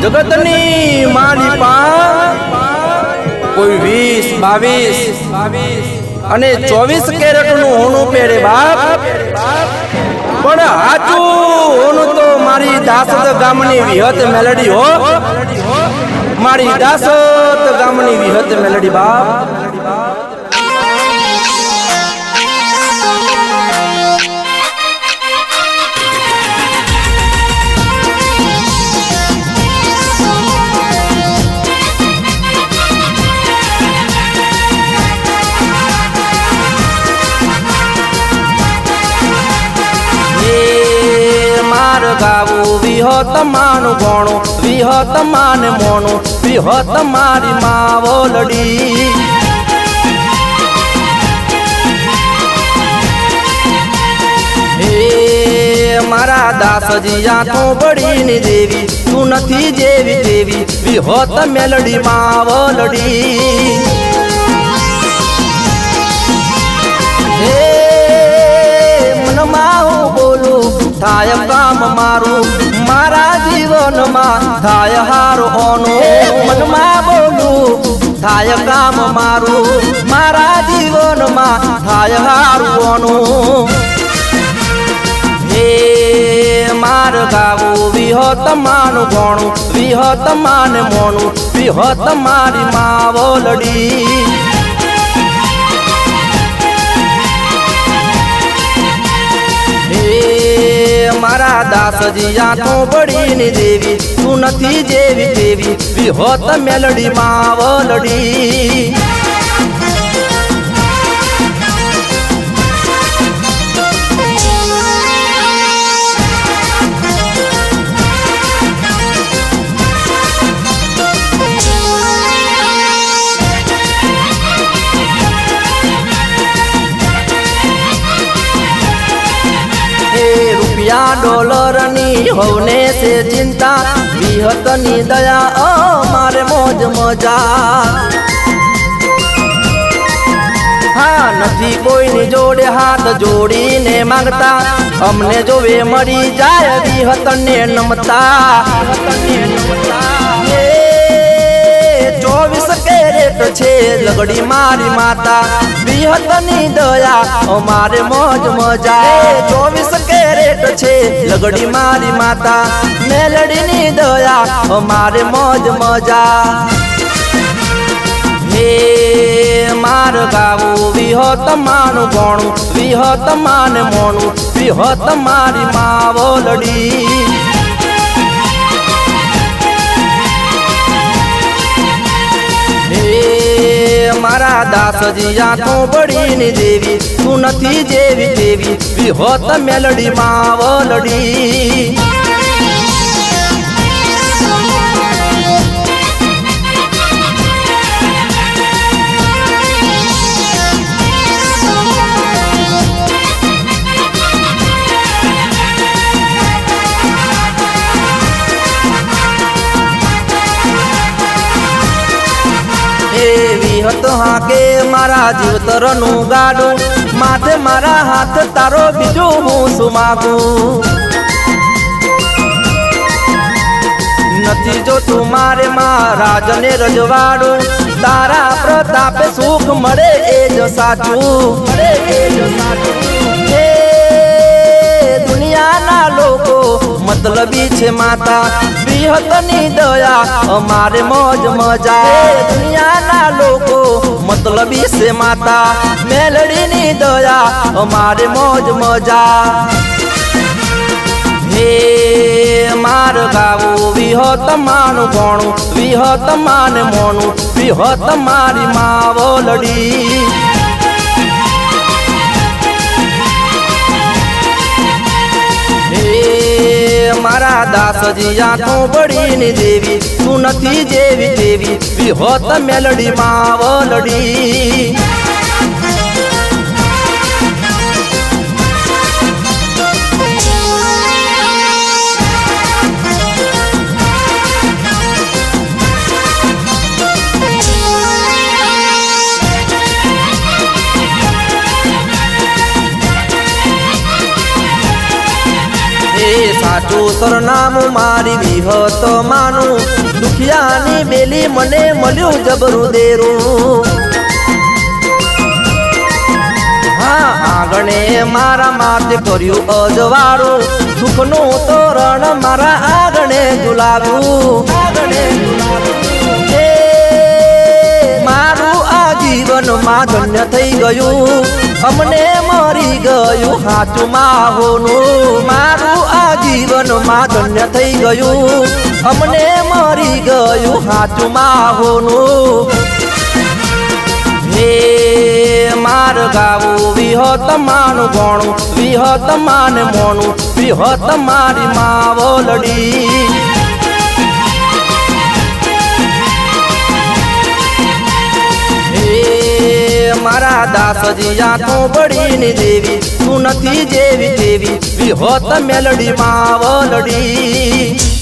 જગતની મારી પા કોઈ 20, 22 અને 24 કેરેટ નું હોનું પહેરે બાપ, પણ હાચું હોનું તો મારી દાસત ગામની વિહત મેલડી હો, મારી દાસત ગામની વિહત મેલડી બાપ। ગાવું વિહત માનું ગોણું, વિહત માને મોનું, વિહત મારી માવલડી। હે મારા દાસજી આંખો બળીની દેવી, તું નથી જેવી દેવી, વિહત મેલડી માવલડી। હે મનમાં હું બોલું થાય કામ મારું, મારા જીવનમાં થાય હારો હોનું, મનમાં બોલું થાય કામ મારું, મારા જીવનમાં થાય હારું હોનું। હે માર ગાવું વિહત માનું ગોણું, વિહત માને મોનું, વિહત મારી માવલડી। મારા દાસજી આંખો બળીની દેવી, તું નથી જેવી દેવી, વિહત મેલડી માવલડી। ડોલર ની હોને છે ચિંતા, વિહત ની દયા મારે મોજ મજા। હા નથી કોઈની જોડે હાથ જોડીને માંગતા, અમને જોવે મળી જાય વિહત ને નમતા। 24 કેરેટ છે લગડી મારી માતા, વિહત ની દયા અમારે મોજ મજા। 24 કેરેટ છે લગડી મારી માતા, મેલડી ની દયા અમારે મોજ મજા। હે માર ગાવું વિહત માનું ગોણું, વિહત માને મોનું, વિહત મારી માવલડી। મારા દાસજી આંખો બળીની દેવી, તું નથી જેવી દેવી, વિહત મેલડી માવલડી। વિહત હાકે મારા જીવતર નું ગાડું, માથે મારા હાથ તારો બીજું હું શું માગું। નથી જોતું મારે મહારાજને રજવાડું, તારા પ્રતાપે સુખ મળે એ જ સાચું। હે દુનિયાના લોકો મતલબી છે માતા, વિહત ની દયા અમારે મોજ મજા। દુનિયાના લોકો મતલબી છે માતા, મેલડી ની દયા અમારે મોજ મજા। હે માર ગાવું વિહત માનું ગોણું, વિહત માને મોનું, વિહત મારી માવલડી। મારા દાસજી આંખો બળીની દેવી, તું નથી જેવી દેવી, વિહત મેલડી માવલડી। સાચું સરનામું મારી વિહત માનું, દુખિયાની બેલી મને મળ્યું જબરું દેરું હા આંગણે મારા માથે કર્યું અજવાળું સુખનું તોરણ મારા આંગણે ઝુલાવ્યું મારું આ જીવનમાં ધન્ય થઈ ગયું અમને મરી ગયું સાચું માહોનું મારું આ જીવનમાં ધન્ય થઈ ગયું અમને મરી ગયું સાચું માહોનું હે માર ગાવું વિહત માનું ગોણું વિહત માને મોણું વિહત મારી માવલડી મારા દાસજીયા તું બળીની દેવી તું નથી જેવી દેવી વિહોત મેલડી માવલડી